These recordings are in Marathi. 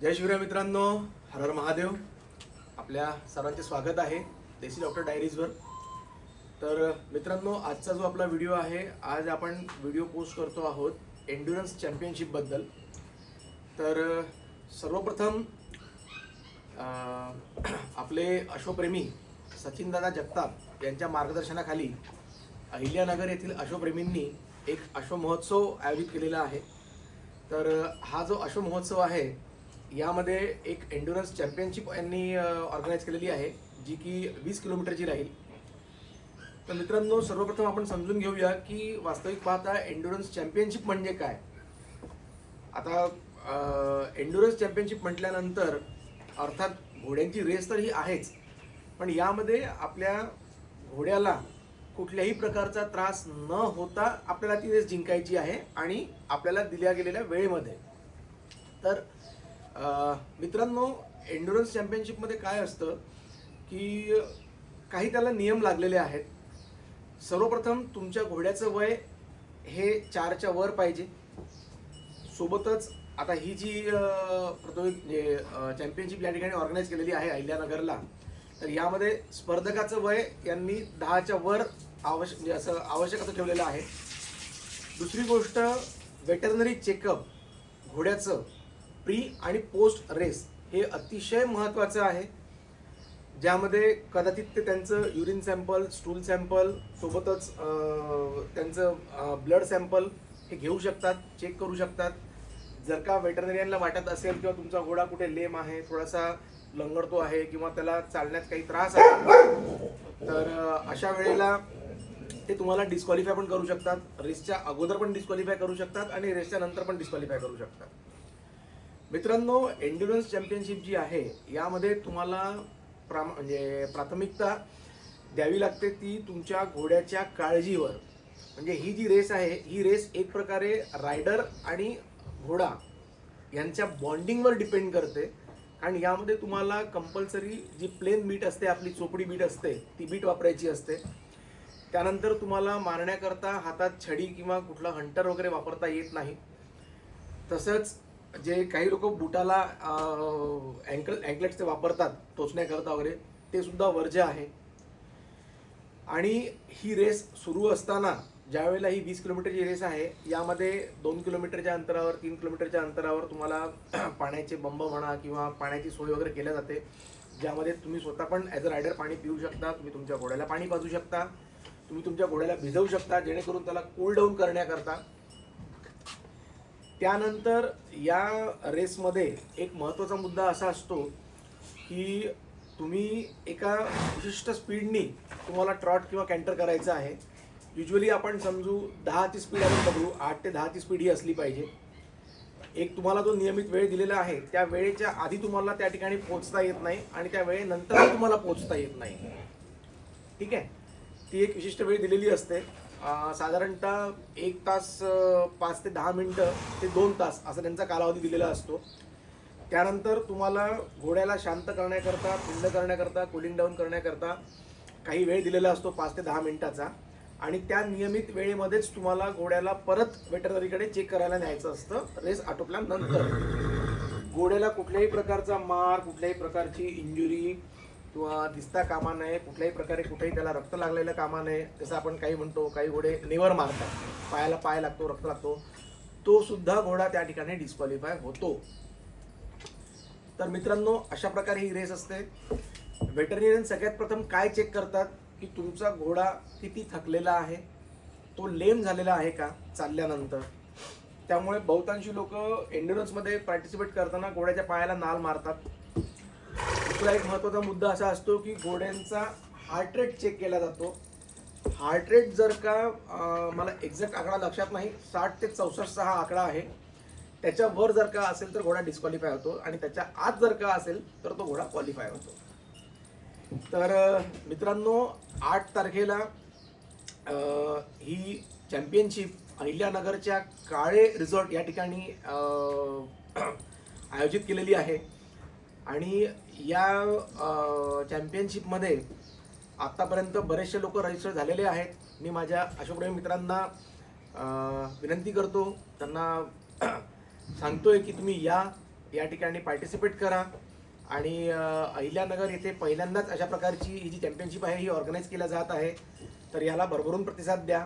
जय शिवराय मित्रांनो, हर हर महादेव. आपल्या सर्वांचे स्वागत आहे देसी डॉक्टर डायरीजवर. तर मित्रांनो, आजचा जो आपला व्हिडिओ आहे, आज आपण व्हिडिओ पोस्ट करतो आहोत एंड्युरन्स चॅम्पियनशिपबद्दल. तर सर्वप्रथम आपले अश्वप्रेमी सचिनदादा जगताप यांच्या मार्गदर्शनाखाली अहिल्यानगर येथील अश्वप्रेमींनी एक अश्वमहोत्सव आयोजित केलेला आहे. तर हा जो अश्वमहोत्सव आहे यामध्ये एक एंड्युरन्स चॅम्पियनशिप यांनी ऑर्गनाईज केलेली आहे, जी की 20 किलोमीटरची राहील. तर मित्रांनो, सर्वप्रथम आपण समजून घेऊया की वास्तविक पाहता एंड्युरन्स चॅम्पियनशिप म्हणजे काय. आता एंड्युरन्स चॅम्पियनशिप म्हटल्यानंतर अर्थात घोड्यांची रेस तर ही आहेच, पण यामध्ये आपल्या घोड्याला कुठल्याही प्रकारचा त्रास न होता आपल्याला ती रेस जिंकायची आहे आणि आपल्याला दिल्या गेलेल्या वेळेमध्ये. तर मित्रांनो, एंड्युरन्स चॅम्पियनशिपमध्ये काय असतं की काही त्याला नियम लागलेले आहेत. सर्वप्रथम तुमच्या घोड्याचं वय हे 4च्या वर पाहिजे. सोबतच आता ही जी चॅम्पियनशिप या ठिकाणी ऑर्गनाईज केलेली आहे अहिल्यानगरला, तर यामध्ये स्पर्धकाचं वय यांनी 10च्या वर आवश्यक असं ठेवलेलं आहे. दुसरी गोष्ट, वेटरनरी चेकअप घोड्याचं प्री आणि पोस्ट रेस हे अतिशय महत्त्वाचं आहे, ज्यामध्ये कदाचित ते त्यांचं युरिन सॅम्पल, स्टूल सॅम्पल, सोबतच त्यांचं ब्लड सॅम्पल हे घेऊ शकतात, चेक करू शकतात. जर का वेटरनरियनला वाटत असेल किंवा तुमचा घोडा कुठे लेम आहे, थोडासा लंगडतो आहे किंवा त्याला चालण्यात काही त्रास आहे, तर अशा वेळेला ते तुम्हाला डिस्क्वालिफाय पण करू शकतात. रेसच्या अगोदर पण डिस्क्वालिफाय करू शकतात आणि रेसच्या नंतर पण डिस्क्वालिफाय करू शकतात. मित्रांनो, एंड्युरन्स चॅम्पियनशिप जी आहे यामध्ये तुम्हाला प्राथमिकता द्यावी लागते ती तुमच्या घोड्याच्या काळजीवर. म्हणजे ही जी रेस आहे ही रेस एक प्रकारे रायडर आणि घोडा यांच्या बॉन्डिंगवर डिपेंड करते. आणि यामध्ये तुम्हाला कंपल्सरी जी प्लेन बीट असते, आपली चोपडी बीट असते, ती बीट वापरायची असते. त्यानंतर तुम्हाला मारण्याकरता हातात छडी किंवा कुठला हंटर वगैरे वापरता येत नाही. तसंच जे काही लोक बुटाला अँकलेट्स ते वापरतात टोचण्याकरता वगैरे, ते सुद्धा वर्ज्य आहे. आणि ही रेस सुरू असताना ज्या वेळेला ही 20 किलोमीटरची रेस आहे, यामध्ये 2 किलोमीटरच्या अंतरावर, 3 किलोमीटरच्या अंतरावर तुम्हाला पाण्याचे बंब म्हणा किंवा पाण्याची सोय वगैरे केल्या जाते, ज्यामध्ये तुम्ही स्वतः पण ॲज अ रायडर पाणी पिऊ शकता, तुम्ही तुमच्या घोड्याला पाणी पाजू शकता, तुम्ही तुमच्या घोड्याला भिजवू शकता जेणेकरून त्याला कूल डाऊन करण्याकरता. त्यानंतर या रेसमध्ये एक महत्त्वाचा मुद्दा असा असतो की तुम्ही एका विशिष्ट स्पीडनी तुम्हाला ट्रॉट किंवा कॅन्टर करायचं आहे. युजली आपण समजू 10ची स्पीड आपण पकडू, 8 ते 10ची स्पीड ही असली पाहिजे. एक तुम्हाला जो नियमित वेळ दिलेला आहे त्या वेळेच्या आधी तुम्हाला त्या ठिकाणी पोहोचता येत नाही आणि त्या वेळेनंतरही तुम्हाला पोहोचता येत नाही. ठीक आहे, ती एक विशिष्ट वेळ दिलेली असते. साधारणतः 1 तास 5 ते 10 मिनटं ते 2 तास असा त्यांचा कालावधी दिलेला असतो. त्यानंतर तुम्हाला घोड्याला शांत करण्याकरता, थंड करण्याकरता, कूलिंग डाऊन करण्याकरता काही वेळ दिलेला असतो 5 ते 10 मिनटाचा. आणि त्या नियमित वेळेमध्येच तुम्हाला घोड्याला परत वेटरनरीकडे चेक करायला न्यायचं असतं रेस आटोपल्यानंतर. घोड्याला कुठल्याही प्रकारचा मार, कुठल्याही प्रकारची इंजुरी किंवा दिसता कामा नये, कुठल्याही प्रकारे कुठेही त्याला रक्त लागलेलं कामा नये. जसं आपण काही म्हणतो, काही घोडे नेवर मारतात, पायाला पाय लागतो, रक्त लागतो, तो सुद्धा घोडा त्या ठिकाणी डिस्क्वालिफाय होतो. तर मित्रांनो, अशा प्रकारे ही रेस असते. वेटरनरियन सगळ्यात प्रथम काय चेक करतात की तुमचा घोडा किती थकलेला आहे, तो लेम झालेला आहे का चालल्यानंतर. त्यामुळे बहुतांशी लोक एंड्युरन्समध्ये पार्टिसिपेट करताना घोड्याच्या पायाला नाल मारतात. दुसरा एक महत्त्वाचा मुद्दा असा असतो की घोड्यांचा हार्ट रेट चेक केला जातो. हार्ट रेट जर का मला एक्झॅक्ट आकडा लक्षात नाही, 60 ते 64 हा आकडा आहे. त्याच्यावर जर का असेल तर घोडा डिस्क्वालिफाय होतो आणि त्याच्या आत जर का असेल तर तो घोडा क्वालिफाय होतो. तर मित्रांनो, 8 तारखेला ही चॅम्पियनशिप अहिल्यानगरच्या काळे रिसॉर्ट या ठिकाणी आयोजित केलेली आहे. आणि या चॅम्पियनशिपमध्ये आत्तापर्यंत बरेचसे लोक रजिस्टर झालेले आहेत. मी माझ्या अशोकप्रेमी मित्रांना विनंती करतो, त्यांना सांगतोय की तुम्ही या, या ठिकाणी पार्टिसिपेट करा आणि अहिल्यानगर येथे पहिल्यांदाच अशा प्रकारची ही जी चॅम्पियनशिप आहे ही ऑर्गनाईज केल्या जात आहे. तर याला भरभरून प्रतिसाद द्या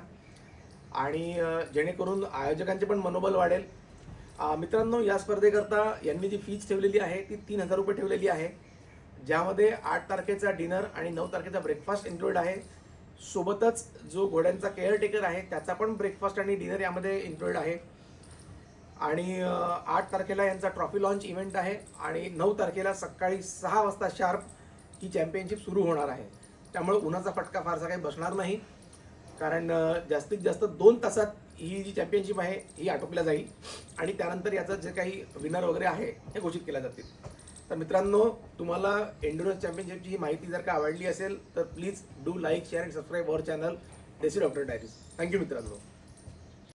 आणि जेणेकरून आयोजकांचे पण मनोबल वाढेल. मित्रांनो, या स्पर्धेकरता यांनी जी फीज ठेवलेली आहे ती 3,000 रुपये ठेवलेली आहे, ज्यामध्ये 8 तारखेचा डिनर आणि 9 तारखेचा ब्रेकफास्ट इन्क्लूड आहे. सोबतच जो घोड्यांचा केअरटेकर आहे त्याचा पण ब्रेकफास्ट आणि डिनर यामध्ये इन्क्लूड आहे. आणि 8 तारखेला यांचा ट्रॉफी लॉन्च इव्हेंट आहे आणि 9 तारखेला सकाळी 6 वाजता शार्प ही चॅम्पियनशिप सुरू होणार आहे. त्यामुळे उन्हाचा फटका फारसा काही बसणार नाही, कारण जास्तीत जास्त 2 तासात ही जी चॅम्पियनशिप आहे ही आटोपल्या जाईल आणि त्यानंतर याचं जे काही विनर वगैरे आहे हे घोषित केल्या जातील. तर मित्रांनो, तुम्हाला एंड्युरन्स चॅम्पियनशिपची ही माहिती जर का आवडली असेल तर please do like, share and subscribe our channel desi doctor diaries. Thank you मित्रांनो.